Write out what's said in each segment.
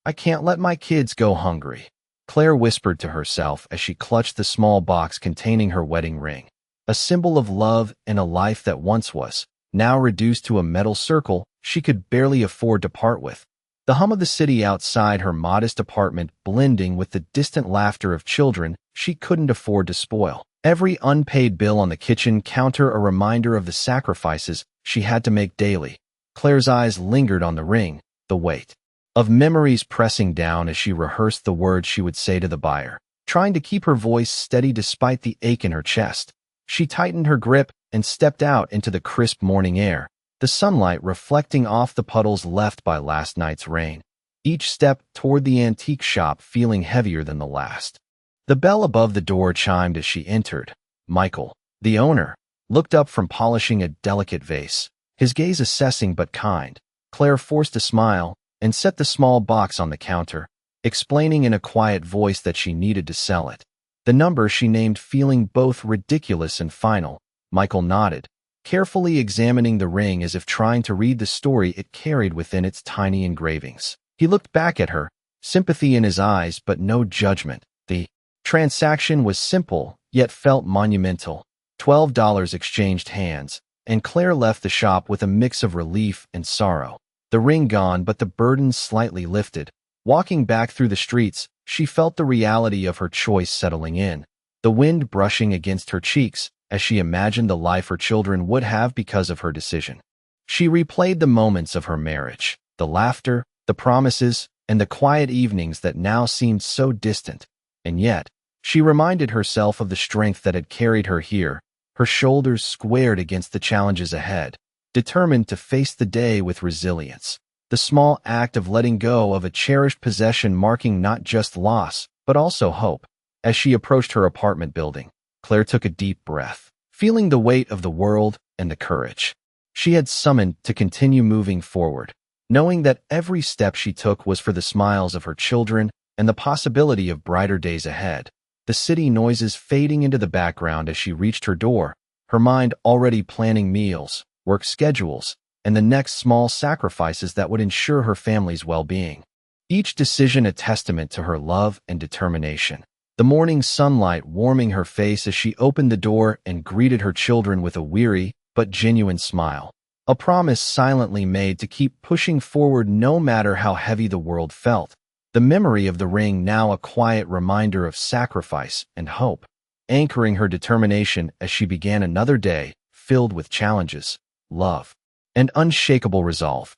I can't let my kids go hungry," Claire whispered to herself as she clutched the small box containing her wedding ring. A symbol of love and a life that once was, now reduced to a metal circle she could barely afford to part with. The hum of the city outside her modest apartment blending with the distant laughter of children she couldn't afford to spoil. Every unpaid bill on the kitchen counter a reminder of the sacrifices she had to make daily. Claire's eyes lingered on the ring, the weight of memories pressing down as she rehearsed the words she would say to the buyer, trying to keep her voice steady despite the ache in her chest. She tightened her grip and stepped out into the crisp morning air, the sunlight reflecting off the puddles left by last night's rain. Each step toward the antique shop feeling heavier than the last. The bell above the door chimed as she entered. Michael, the owner, looked up from polishing a delicate vase, his gaze assessing but kind. Claire forced a smile and set the small box on the counter, explaining in a quiet voice that she needed to sell it. The number she named feeling both ridiculous and final. Michael nodded, carefully examining the ring as if trying to read the story it carried within its tiny engravings. He looked back at her, sympathy in his eyes but no judgment. The transaction was simple, yet felt monumental. $12 exchanged hands, and Claire left the shop with a mix of relief and sorrow. The ring gone, but the burden slightly lifted. Walking back through the streets, she felt the reality of her choice settling in, the wind brushing against her cheeks as she imagined the life her children would have because of her decision. She replayed the moments of her marriage, the laughter, the promises, and the quiet evenings that now seemed so distant. And yet, she reminded herself of the strength that had carried her here, her shoulders squared against the challenges ahead, determined to face the day with resilience. The small act of letting go of a cherished possession marking not just loss, but also hope. As she approached her apartment building, Claire took a deep breath, feeling the weight of the world and the courage she had summoned to continue moving forward, knowing that every step she took was for the smiles of her children and the possibility of brighter days ahead. The city noises fading into the background as she reached her door, her mind already planning meals, work schedules, and the next small sacrifices that would ensure her family's well-being. Each decision a testament to her love and determination. The morning sunlight warming her face as she opened the door and greeted her children with a weary but genuine smile. A promise silently made to keep pushing forward no matter how heavy the world felt. The memory of the ring now a quiet reminder of sacrifice and hope, anchoring her determination as she began another day filled with challenges, love, and unshakable resolve.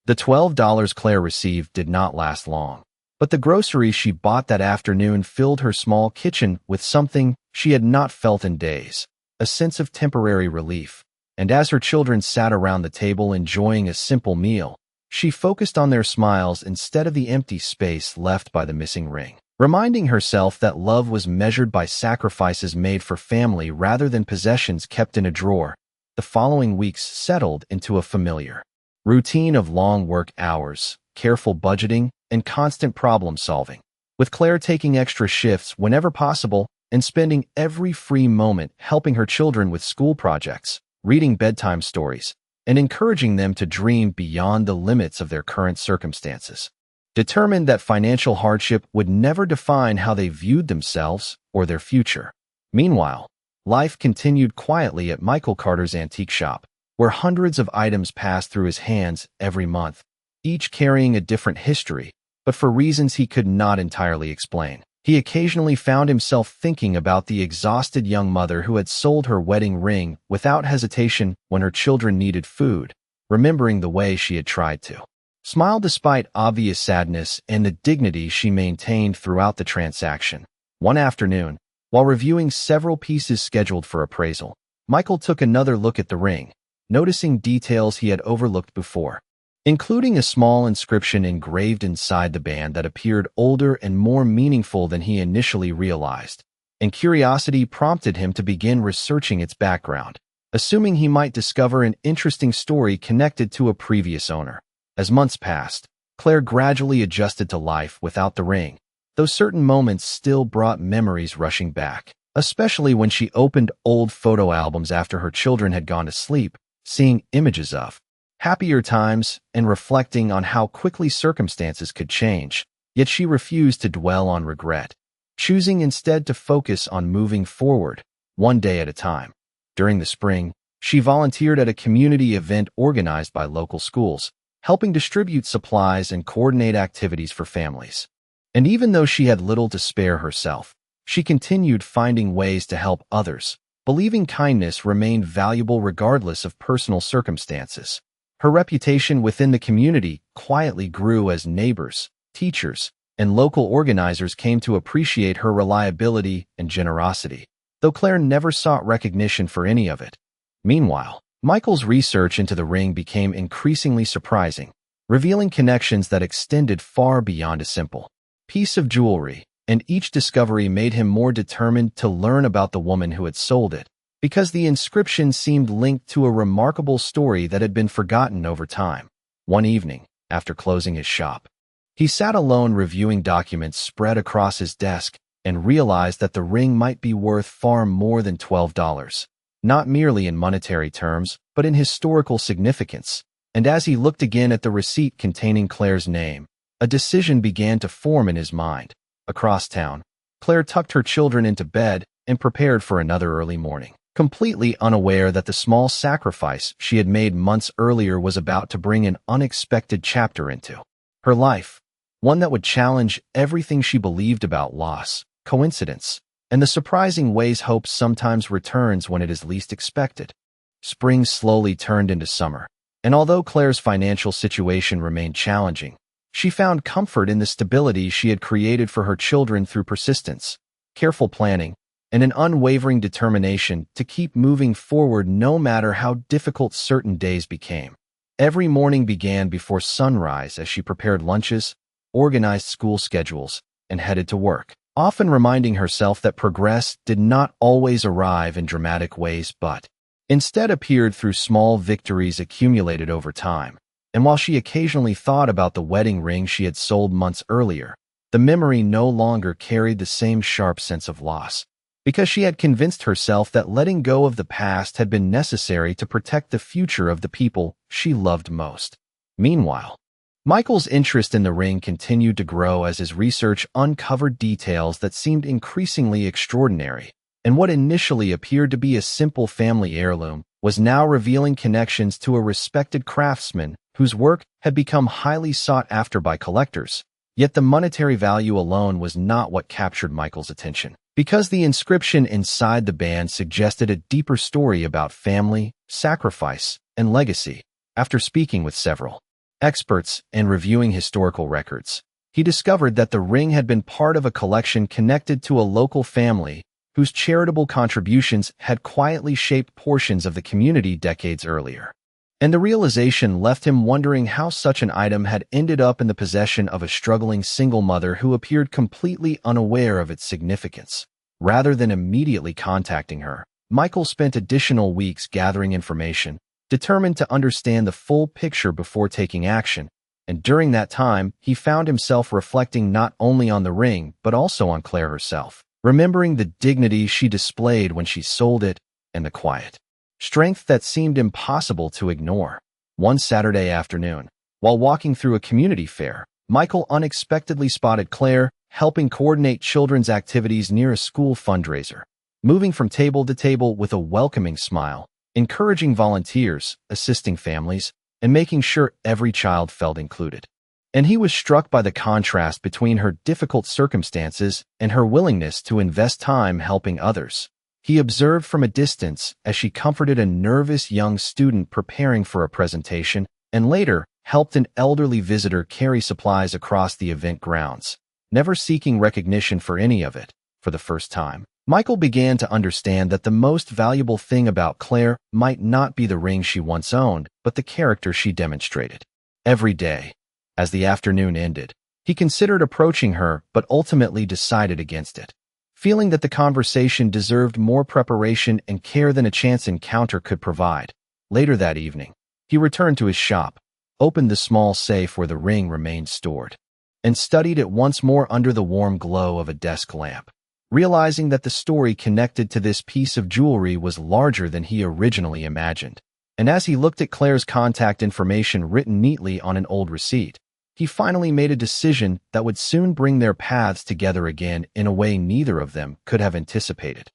The $12 Claire received did not last long, but the groceries she bought that afternoon filled her small kitchen with something she had not felt in days, a sense of temporary relief. And as her children sat around the table enjoying a simple meal, she focused on their smiles instead of the empty space left by the missing ring, reminding herself that love was measured by sacrifices made for family rather than possessions kept in a drawer. The following weeks settled into a familiar routine of long work hours, careful budgeting, and constant problem-solving, with Claire taking extra shifts whenever possible and spending every free moment helping her children with school projects, reading bedtime stories, and encouraging them to dream beyond the limits of their current circumstances. Determined that financial hardship would never define how they viewed themselves or their future. Meanwhile, life continued quietly at Michael Carter's antique shop, where hundreds of items passed through his hands every month, each carrying a different history, but for reasons he could not entirely explain. He occasionally found himself thinking about the exhausted young mother who had sold her wedding ring without hesitation when her children needed food, remembering the way she had tried to smile despite obvious sadness and the dignity she maintained throughout the transaction. One afternoon, while reviewing several pieces scheduled for appraisal, Michael took another look at the ring, noticing details he had overlooked before, including a small inscription engraved inside the band that appeared older and more meaningful than he initially realized, and curiosity prompted him to begin researching its background, assuming he might discover an interesting story connected to a previous owner. As months passed, Claire gradually adjusted to life without the ring, though certain moments still brought memories rushing back, especially when she opened old photo albums after her children had gone to sleep, seeing images of happier times and reflecting on how quickly circumstances could change. Yet she refused to dwell on regret, choosing instead to focus on moving forward, one day at a time. During the spring, she volunteered at a community event organized by local schools, helping distribute supplies and coordinate activities for families. And even though she had little to spare herself, she continued finding ways to help others, believing kindness remained valuable regardless of personal circumstances. Her reputation within the community quietly grew as neighbors, teachers, and local organizers came to appreciate her reliability and generosity, though Claire never sought recognition for any of it. Meanwhile, Michael's research into the ring became increasingly surprising, revealing connections that extended far beyond a simple piece of jewelry, and each discovery made him more determined to learn about the woman who had sold it, because the inscription seemed linked to a remarkable story that had been forgotten over time. One evening, after closing his shop, he sat alone reviewing documents spread across his desk and realized that the ring might be worth far more than $12, not merely in monetary terms, but in historical significance. And as he looked again at the receipt containing Claire's name, a decision began to form in his mind. Across town, Claire tucked her children into bed and prepared for another early morning, completely unaware that the small sacrifice she had made months earlier was about to bring an unexpected chapter into her life, one that would challenge everything she believed about loss, coincidence, and the surprising ways hope sometimes returns when it is least expected. Spring slowly turned into summer, and although Claire's financial situation remained challenging, she found comfort in the stability she had created for her children through persistence, careful planning, and an unwavering determination to keep moving forward no matter how difficult certain days became. Every morning began before sunrise as she prepared lunches, organized school schedules, and headed to work, often reminding herself that progress did not always arrive in dramatic ways but instead appeared through small victories accumulated over time. And while she occasionally thought about the wedding ring she had sold months earlier, the memory no longer carried the same sharp sense of loss, because she had convinced herself that letting go of the past had been necessary to protect the future of the people she loved most. Meanwhile, Michael's interest in the ring continued to grow as his research uncovered details that seemed increasingly extraordinary, and what initially appeared to be a simple family heirloom was now revealing connections to a respected craftsman whose work had become highly sought after by collectors. Yet the monetary value alone was not what captured Michael's attention, because the inscription inside the band suggested a deeper story about family, sacrifice, and legacy. After speaking with several experts and reviewing historical records, he discovered that the ring had been part of a collection connected to a local family whose charitable contributions had quietly shaped portions of the community decades earlier. And the realization left him wondering how such an item had ended up in the possession of a struggling single mother who appeared completely unaware of its significance. Rather than immediately contacting her, Michael spent additional weeks gathering information, determined to understand the full picture before taking action. And during that time, he found himself reflecting not only on the ring, but also on Claire herself, remembering the dignity she displayed when she sold it and the quiet strength that seemed impossible to ignore. One Saturday afternoon, while walking through a community fair, Michael unexpectedly spotted Claire helping coordinate children's activities near a school fundraiser, moving from table to table with a welcoming smile, encouraging volunteers, assisting families, and making sure every child felt included. And he was struck by the contrast between her difficult circumstances and her willingness to invest time helping others. He observed from a distance as she comforted a nervous young student preparing for a presentation, and later helped an elderly visitor carry supplies across the event grounds, never seeking recognition for any of it. For the first time, Michael began to understand that the most valuable thing about Claire might not be the ring she once owned, but the character she demonstrated. Every day, as the afternoon ended, he considered approaching her but ultimately decided against it, feeling that the conversation deserved more preparation and care than a chance encounter could provide. Later that evening, he returned to his shop, opened the small safe where the ring remained stored, and studied it once more under the warm glow of a desk lamp, realizing that the story connected to this piece of jewelry was larger than he originally imagined. And as he looked at Claire's contact information written neatly on an old receipt, he finally made a decision that would soon bring their paths together again in a way neither of them could have anticipated.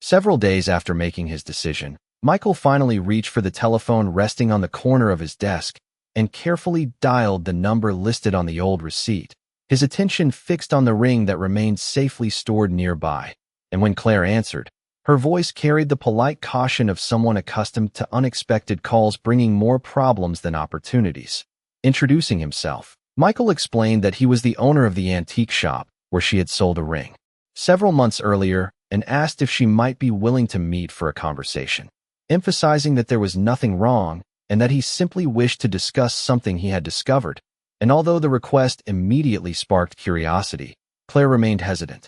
Several days after making his decision, Michael finally reached for the telephone resting on the corner of his desk and carefully dialed the number listed on the old receipt, his attention fixed on the ring that remained safely stored nearby. And when Claire answered, her voice carried the polite caution of someone accustomed to unexpected calls bringing more problems than opportunities. Introducing himself, Michael explained that he was the owner of the antique shop where she had sold a ring several months earlier and asked if she might be willing to meet for a conversation, emphasizing that there was nothing wrong and that he simply wished to discuss something he had discovered. And although the request immediately sparked curiosity, Claire remained hesitant.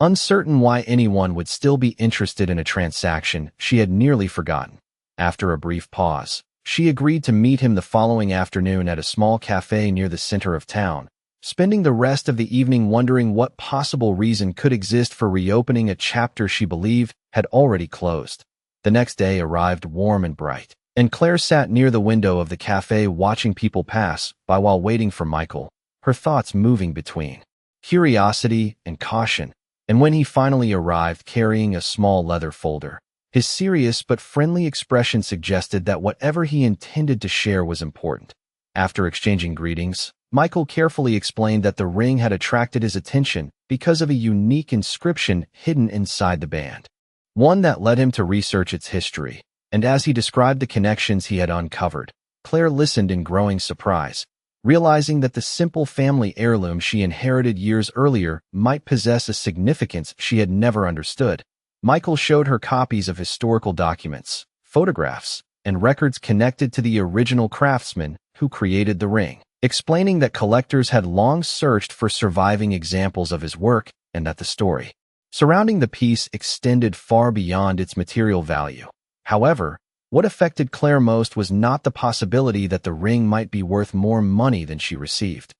Uncertain why anyone would still be interested in a transaction she had nearly forgotten. After a brief pause, she agreed to meet him the following afternoon at a small cafe near the center of town, spending the rest of the evening wondering what possible reason could exist for reopening a chapter she believed had already closed. The next day arrived warm and bright, and Claire sat near the window of the cafe watching people pass by while waiting for Michael, her thoughts moving between curiosity and caution. And when he finally arrived carrying a small leather folder, his serious but friendly expression suggested that whatever he intended to share was important. After exchanging greetings, Michael carefully explained that the ring had attracted his attention because of a unique inscription hidden inside the band, one that led him to research its history. And as he described the connections he had uncovered, Claire listened in growing surprise, realizing that the simple family heirloom she inherited years earlier might possess a significance she had never understood. Michael showed her copies of historical documents, photographs, and records connected to the original craftsman who created the ring, explaining that collectors had long searched for surviving examples of his work and that the story surrounding the piece extended far beyond its material value. However, what affected Claire most was not the possibility that the ring might be worth more money than she received,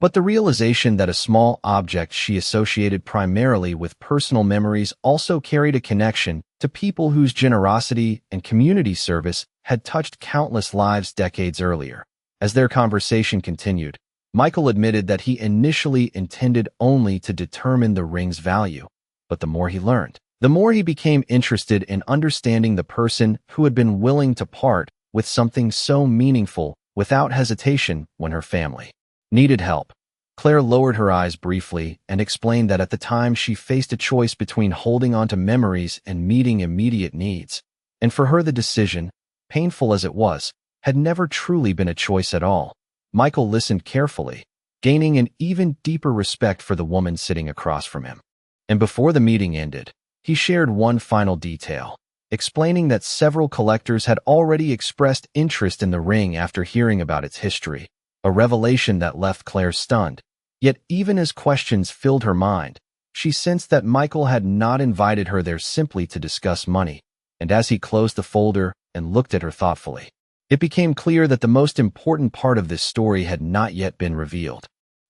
but the realization that a small object she associated primarily with personal memories also carried a connection to people whose generosity and community service had touched countless lives decades earlier. As their conversation continued, Michael admitted that he initially intended only to determine the ring's value, but the more he learned, the more he became interested in understanding the person who had been willing to part with something so meaningful without hesitation when her family needed help. Claire lowered her eyes briefly and explained that at the time she faced a choice between holding on to memories and meeting immediate needs. And for her the decision, painful as it was, had never truly been a choice at all. Michael listened carefully, gaining an even deeper respect for the woman sitting across from him. And before the meeting ended, he shared one final detail, explaining that several collectors had already expressed interest in the ring after hearing about its history, a revelation that left Claire stunned. Yet even as questions filled her mind, she sensed that Michael had not invited her there simply to discuss money. And as he closed the folder and looked at her thoughtfully, it became clear that the most important part of this story had not yet been revealed.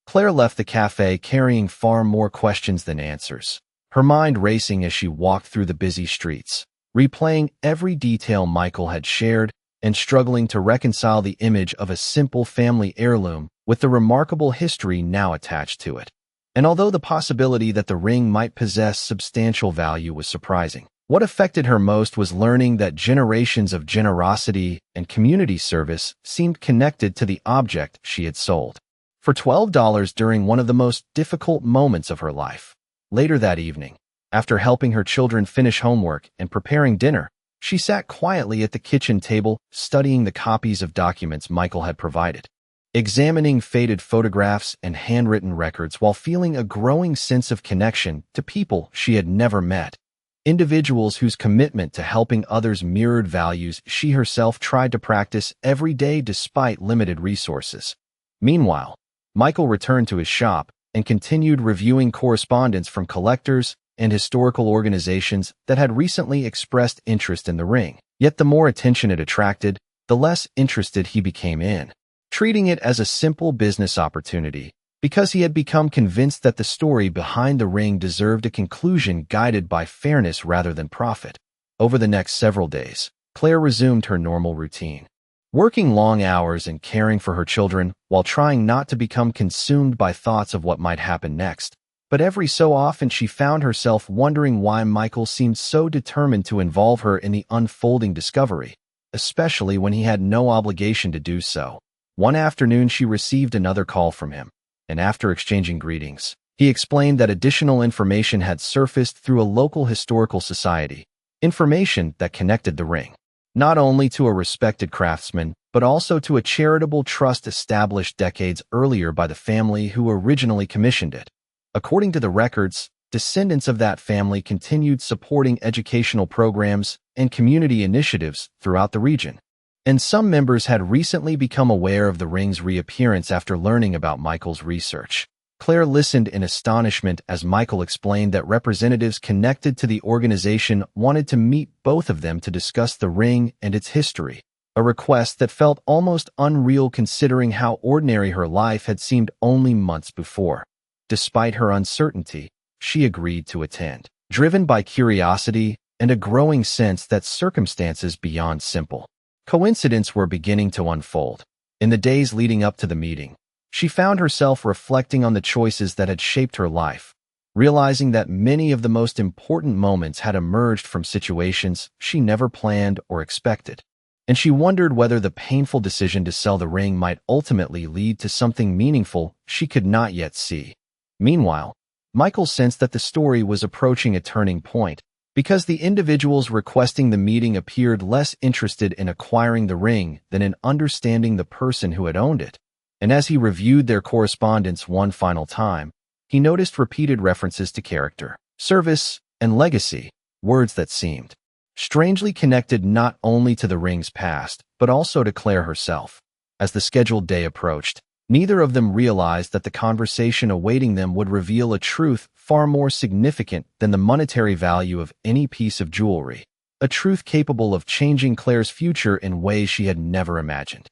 Claire left the cafe carrying far more questions than answers, her mind racing as she walked through the busy streets, replaying every detail Michael had shared and struggling to reconcile the image of a simple family heirloom with the remarkable history now attached to it. And although the possibility that the ring might possess substantial value was surprising, what affected her most was learning that generations of generosity and community service seemed connected to the object she had sold for $12 during one of the most difficult moments of her life. Later that evening, after helping her children finish homework and preparing dinner, she sat quietly at the kitchen table, studying the copies of documents Michael had provided, examining faded photographs and handwritten records while feeling a growing sense of connection to people she had never met, individuals whose commitment to helping others mirrored values she herself tried to practice every day despite limited resources. Meanwhile, Michael returned to his shop and continued reviewing correspondence from collectors and historical organizations that had recently expressed interest in the ring. Yet the more attention it attracted, the less interested he became in, treating it as a simple business opportunity, because he had become convinced that the story behind the ring deserved a conclusion guided by fairness rather than profit. Over the next several days, Claire resumed her normal routine, working long hours and caring for her children while trying not to become consumed by thoughts of what might happen next. But every so often she found herself wondering why Michael seemed so determined to involve her in the unfolding discovery, especially when he had no obligation to do so. One afternoon she received another call from him, and after exchanging greetings, he explained that additional information had surfaced through a local historical society, information that connected the ring not only to a respected craftsman, but also to a charitable trust established decades earlier by the family who originally commissioned it. According to the records, descendants of that family continued supporting educational programs and community initiatives throughout the region. And some members had recently become aware of the ring's reappearance after learning about Michael's research. Claire listened in astonishment as Michael explained that representatives connected to the organization wanted to meet both of them to discuss the ring and its history, a request that felt almost unreal considering how ordinary her life had seemed only months before. Despite her uncertainty, she agreed to attend, driven by curiosity and a growing sense that circumstances beyond simple coincidence were beginning to unfold. In the days leading up to the meeting, she found herself reflecting on the choices that had shaped her life, realizing that many of the most important moments had emerged from situations she never planned or expected. And she wondered whether the painful decision to sell the ring might ultimately lead to something meaningful she could not yet see. Meanwhile, Michael sensed that the story was approaching a turning point, because the individuals requesting the meeting appeared less interested in acquiring the ring than in understanding the person who had owned it. And as he reviewed their correspondence one final time, he noticed repeated references to character, service, and legacy, words that seemed strangely connected not only to the ring's past, but also to Claire herself. As the scheduled day approached, neither of them realized that the conversation awaiting them would reveal a truth far more significant than the monetary value of any piece of jewelry, a truth capable of changing Claire's future in ways she had never imagined.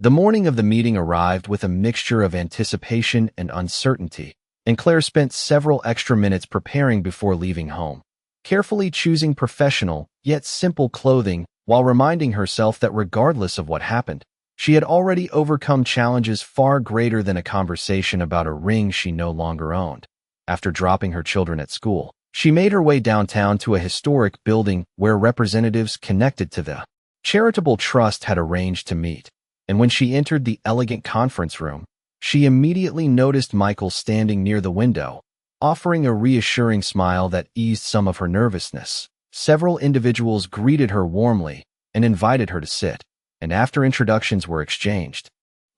The morning of the meeting arrived with a mixture of anticipation and uncertainty, and Claire spent several extra minutes preparing before leaving home, carefully choosing professional yet simple clothing while reminding herself that regardless of what happened, she had already overcome challenges far greater than a conversation about a ring she no longer owned. After dropping her children at school, she made her way downtown to a historic building where representatives connected to the charitable trust had arranged to meet. And when she entered the elegant conference room, she immediately noticed Michael standing near the window, offering a reassuring smile that eased some of her nervousness. Several individuals greeted her warmly and invited her to sit, and after introductions were exchanged,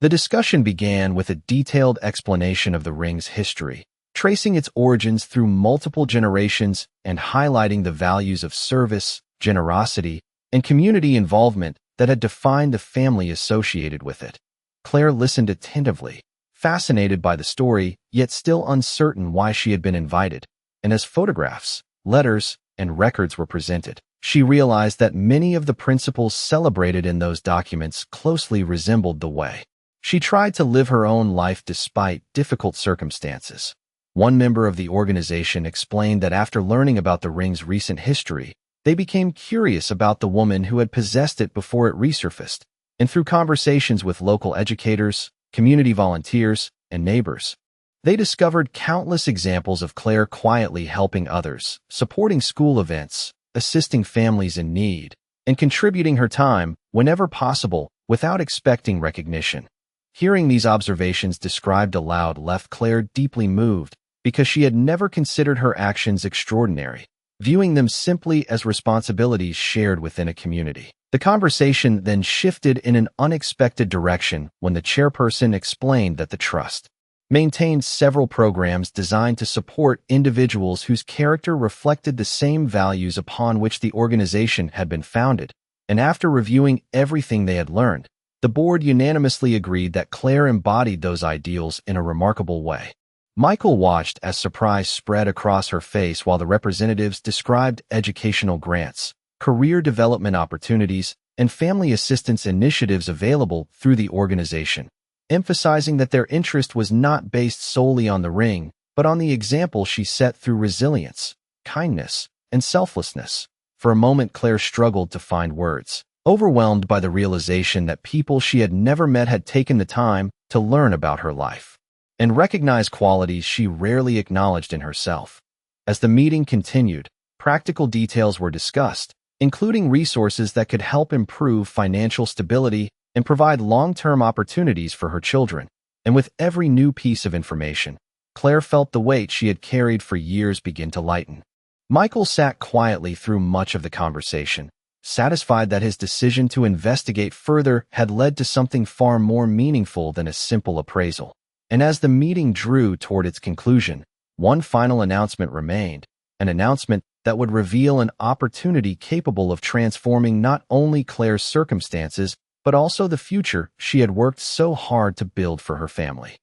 the discussion began with a detailed explanation of the ring's history, tracing its origins through multiple generations and highlighting the values of service, generosity, and community involvement that had defined the family associated with it. Claire listened attentively, fascinated by the story, yet still uncertain why she had been invited. And as photographs, letters, and records were presented, she realized that many of the principles celebrated in those documents closely resembled the way she tried to live her own life despite difficult circumstances. One member of the organization explained that after learning about the ring's recent history, they became curious about the woman who had possessed it before it resurfaced, and through conversations with local educators, community volunteers, and neighbors, they discovered countless examples of Claire quietly helping others, supporting school events, assisting families in need, and contributing her time, whenever possible, without expecting recognition. Hearing these observations described aloud left Claire deeply moved, because she had never considered her actions extraordinary, viewing them simply as responsibilities shared within a community. The conversation then shifted in an unexpected direction when the chairperson explained that the trust maintained several programs designed to support individuals whose character reflected the same values upon which the organization had been founded. And after reviewing everything they had learned, the board unanimously agreed that Claire embodied those ideals in a remarkable way. Michael watched as surprise spread across her face while the representatives described educational grants, career development opportunities, and family assistance initiatives available through the organization, emphasizing that their interest was not based solely on the ring, but on the example she set through resilience, kindness, and selflessness. For a moment, Claire struggled to find words, overwhelmed by the realization that people she had never met had taken the time to learn about her life and recognize qualities she rarely acknowledged in herself. As the meeting continued, practical details were discussed, including resources that could help improve financial stability and provide long-term opportunities for her children. And with every new piece of information, Claire felt the weight she had carried for years begin to lighten. Michael sat quietly through much of the conversation, satisfied that his decision to investigate further had led to something far more meaningful than a simple appraisal. And as the meeting drew toward its conclusion, one final announcement remained, an announcement that would reveal an opportunity capable of transforming not only Claire's circumstances, but also the future she had worked so hard to build for her family.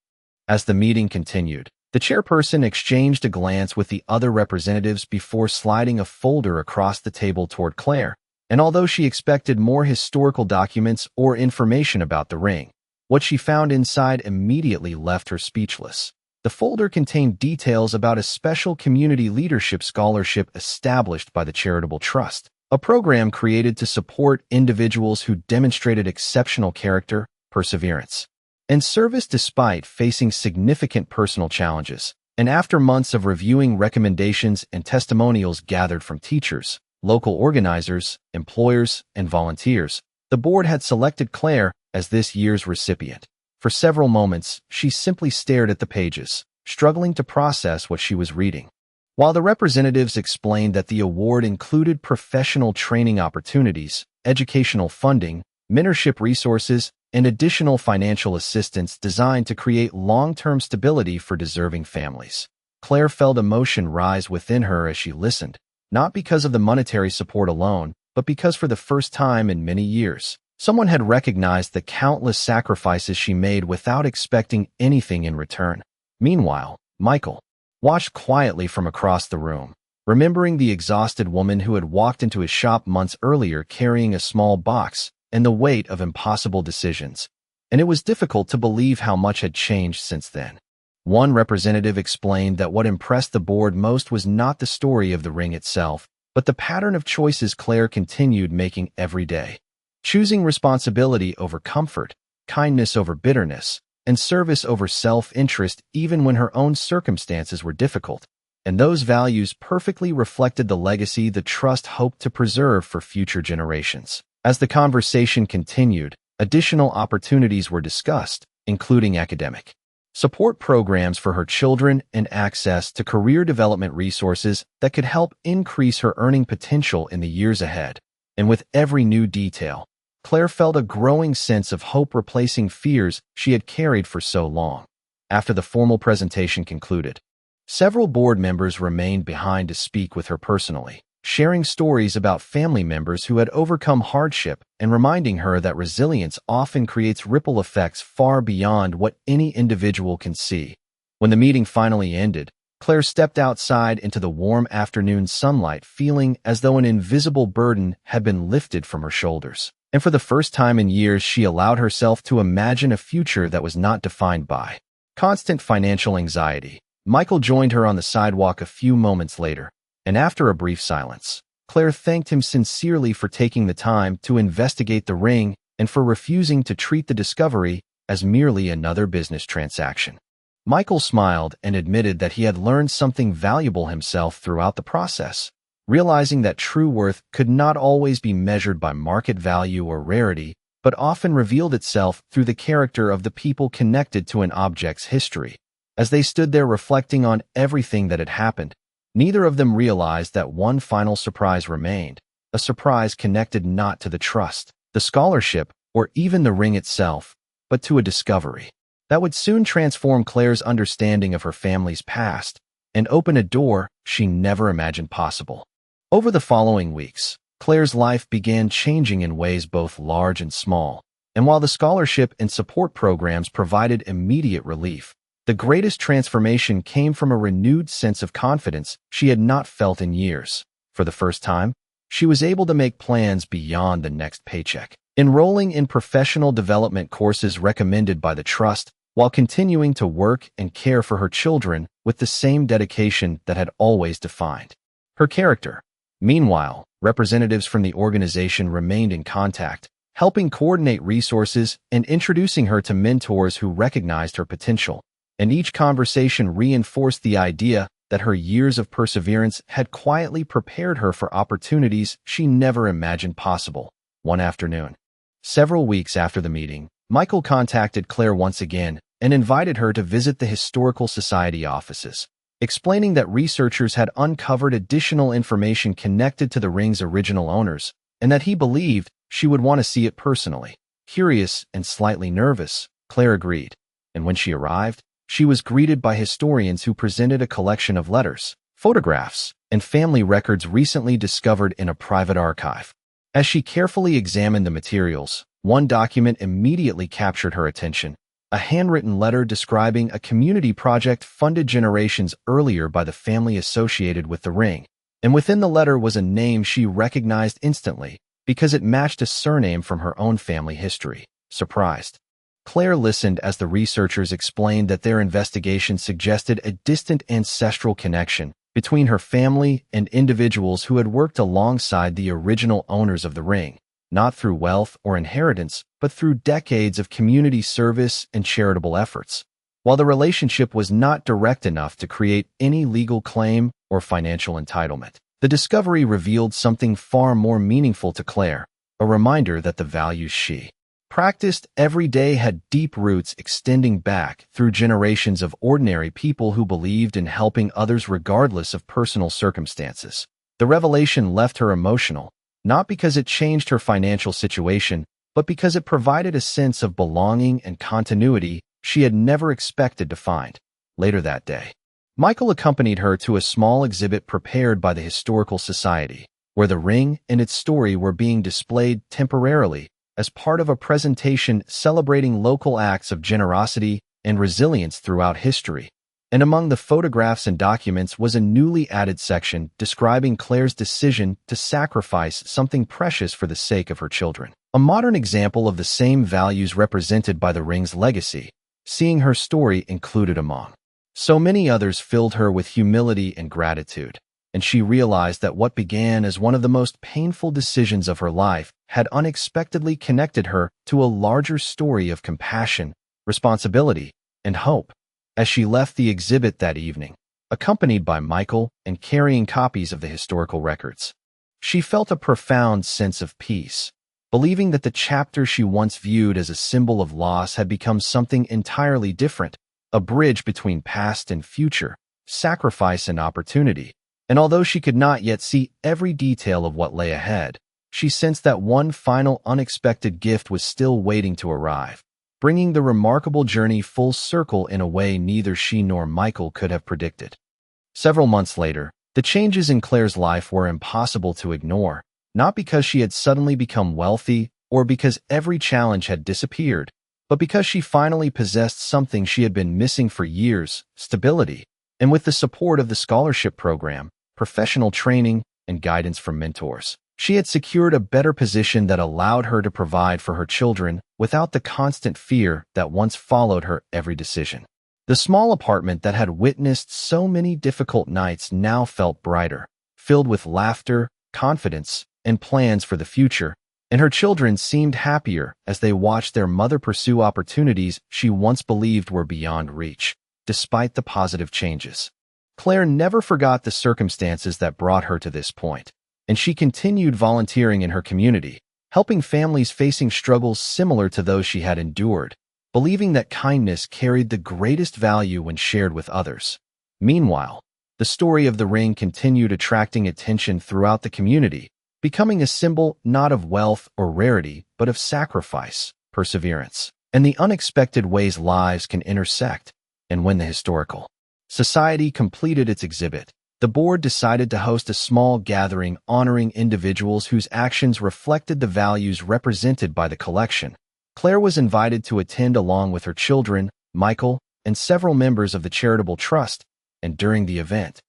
As the meeting continued, the chairperson exchanged a glance with the other representatives before sliding a folder across the table toward Claire, and although she expected more historical documents or information about the ring, what she found inside immediately left her speechless. The folder contained details about a special community leadership scholarship established by the Charitable Trust, a program created to support individuals who demonstrated exceptional character, perseverance, and service despite facing significant personal challenges. And after months of reviewing recommendations and testimonials gathered from teachers, local organizers, employers, and volunteers, the board had selected Claire as this year's recipient. For several moments, she simply stared at the pages, struggling to process what she was reading. While the representatives explained that the award included professional training opportunities, educational funding, mentorship resources, and additional financial assistance designed to create long-term stability for deserving families, Claire felt emotion rise within her as she listened, not because of the monetary support alone, but because for the first time in many years, someone had recognized the countless sacrifices she made without expecting anything in return. Meanwhile, Michael watched quietly from across the room, remembering the exhausted woman who had walked into his shop months earlier carrying a small box and the weight of impossible decisions. And it was difficult to believe how much had changed since then. One representative explained that what impressed the board most was not the story of the ring itself, but the pattern of choices Claire continued making every day. Choosing responsibility over comfort, kindness over bitterness, and service over self-interest even when her own circumstances were difficult. And those values perfectly reflected the legacy the trust hoped to preserve for future generations. As the conversation continued, additional opportunities were discussed, including academic support programs for her children and access to career development resources that could help increase her earning potential in the years ahead. And with every new detail, Claire felt a growing sense of hope replacing fears she had carried for so long. After the formal presentation concluded, several board members remained behind to speak with her personally, sharing stories about family members who had overcome hardship and reminding her that resilience often creates ripple effects far beyond what any individual can see. When the meeting finally ended, Claire stepped outside into the warm afternoon sunlight feeling as though an invisible burden had been lifted from her shoulders. And for the first time in years, she allowed herself to imagine a future that was not defined by constant financial anxiety. Michael joined her on the sidewalk a few moments later, and after a brief silence, Claire thanked him sincerely for taking the time to investigate the ring and for refusing to treat the discovery as merely another business transaction. Michael smiled and admitted that he had learned something valuable himself throughout the process, realizing that true worth could not always be measured by market value or rarity, but often revealed itself through the character of the people connected to an object's history. As they stood there reflecting on everything that had happened, neither of them realized that one final surprise remained, a surprise connected not to the trust, the scholarship, or even the ring itself, but to a discovery that would soon transform Claire's understanding of her family's past and open a door she never imagined possible. Over the following weeks, Claire's life began changing in ways both large and small, and while the scholarship and support programs provided immediate relief, the greatest transformation came from a renewed sense of confidence she had not felt in years. For the first time, she was able to make plans beyond the next paycheck, enrolling in professional development courses recommended by the trust while continuing to work and care for her children with the same dedication that had always defined her character. Meanwhile, Representatives from the organization remained in contact, helping coordinate resources and introducing her to mentors who recognized her potential. And each conversation reinforced the idea that her years of perseverance had quietly prepared her for opportunities she never imagined possible. One afternoon, several weeks after the meeting, Michael contacted Claire once again and invited her to visit the Historical Society offices, explaining that researchers had uncovered additional information connected to the ring's original owners and that he believed she would want to see it personally. Curious and slightly nervous, Claire agreed, and when she arrived, she was greeted by historians who presented a collection of letters, photographs, and family records recently discovered in a private archive. As she carefully examined the materials, one document immediately captured her attention, a handwritten letter describing a community project funded generations earlier by the family associated with the ring. And within the letter was a name she recognized instantly because it matched a surname from her own family history. Surprised, Claire listened as the researchers explained that their investigation suggested a distant ancestral connection between her family and individuals who had worked alongside the original owners of the ring, not through wealth or inheritance, but through decades of community service and charitable efforts. While the relationship was not direct enough to create any legal claim or financial entitlement, the discovery revealed something far more meaningful to Claire, a reminder that the values she practiced every day had deep roots extending back through generations of ordinary people who believed in helping others regardless of personal circumstances. The revelation left her emotional, not because it changed her financial situation, but because it provided a sense of belonging and continuity she had never expected to find. Later that day, Michael accompanied her to a small exhibit prepared by the Historical Society, where the ring and its story were being displayed temporarily as part of a presentation celebrating local acts of generosity and resilience throughout history. And among the photographs and documents was a newly added section describing Claire's decision to sacrifice something precious for the sake of her children. A modern example of the same values represented by the ring's legacy, seeing her story included among so many others filled her with humility and gratitude, and she realized that what began as one of the most painful decisions of her life had unexpectedly connected her to a larger story of compassion, responsibility, and hope. As she left the exhibit that evening, accompanied by Michael and carrying copies of the historical records, she felt a profound sense of peace, believing that the chapter she once viewed as a symbol of loss had become something entirely different, a bridge between past and future, sacrifice and opportunity. And although she could not yet see every detail of what lay ahead, she sensed that one final unexpected gift was still waiting to arrive, bringing the remarkable journey full circle in a way neither she nor Michael could have predicted. Several months later, the changes in Claire's life were impossible to ignore, not because she had suddenly become wealthy or because every challenge had disappeared, but because she finally possessed something she had been missing for years: stability. And with the support of the scholarship program, professional training, and guidance from mentors, she had secured a better position that allowed her to provide for her children without the constant fear that once followed her every decision. The small apartment that had witnessed so many difficult nights now felt brighter, filled with laughter, confidence, and plans for the future, and her children seemed happier as they watched their mother pursue opportunities she once believed were beyond reach. Despite the positive changes, Claire never forgot the circumstances that brought her to this point, and she continued volunteering in her community, helping families facing struggles similar to those she had endured, believing that kindness carried the greatest value when shared with others. Meanwhile, the story of the ring continued attracting attention throughout the community, becoming a symbol not of wealth or rarity, but of sacrifice, perseverance, and the unexpected ways lives can intersect. And when the Historical Society completed its exhibit, the board decided to host a small gathering honoring individuals whose actions reflected the values represented by the collection. Claire was invited to attend along with her children, Michael, and several members of the charitable trust, and during the event,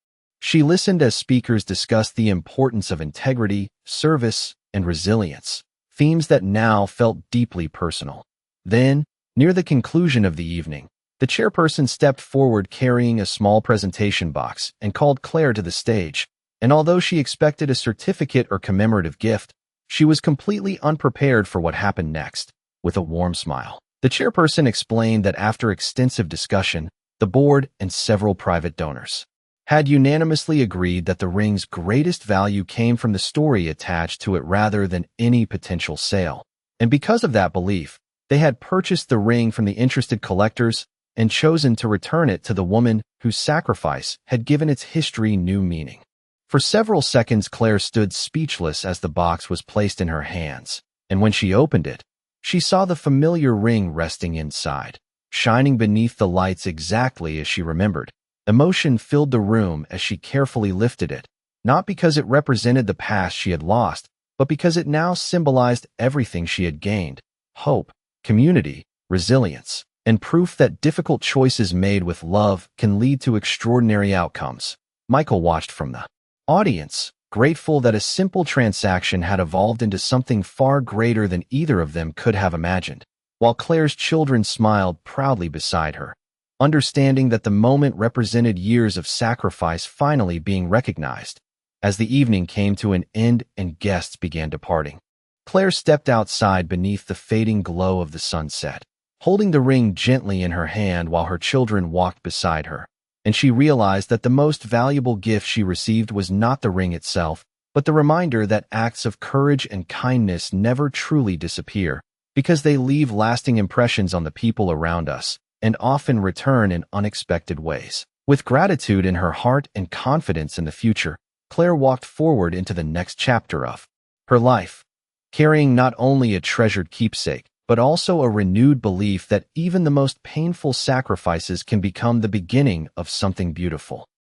she listened as speakers discussed the importance of integrity, service, and resilience, themes that now felt deeply personal. Then, near the conclusion of the evening, the chairperson stepped forward carrying a small presentation box and called Claire to the stage. And although she expected a certificate or commemorative gift, she was completely unprepared for what happened next. With a warm smile, the chairperson explained that after extensive discussion, the board and several private donors had unanimously agreed that the ring's greatest value came from the story attached to it rather than any potential sale. And because of that belief, they had purchased the ring from the interested collectors and chosen to return it to the woman whose sacrifice had given its history new meaning. For several seconds, Claire stood speechless as the box was placed in her hands, and when she opened it, she saw the familiar ring resting inside, shining beneath the lights exactly as she remembered. Emotion filled the room as she carefully lifted it, not because it represented the past she had lost, but because it now symbolized everything she had gained: hope, community, resilience, and proof that difficult choices made with love can lead to extraordinary outcomes. Michael watched from the audience, grateful that a simple transaction had evolved into something far greater than either of them could have imagined, while Claire's children smiled proudly beside her, understanding that the moment represented years of sacrifice finally being recognized. As the evening came to an end and guests began departing, Claire stepped outside beneath the fading glow of the sunset, holding the ring gently in her hand while her children walked beside her. And she realized that the most valuable gift she received was not the ring itself, but the reminder that acts of courage and kindness never truly disappear, because they leave lasting impressions on the people around us, and often return in unexpected ways. With gratitude in her heart and confidence in the future, Claire walked forward into the next chapter of her life, carrying not only a treasured keepsake, but also a renewed belief that even the most painful sacrifices can become the beginning of something beautiful.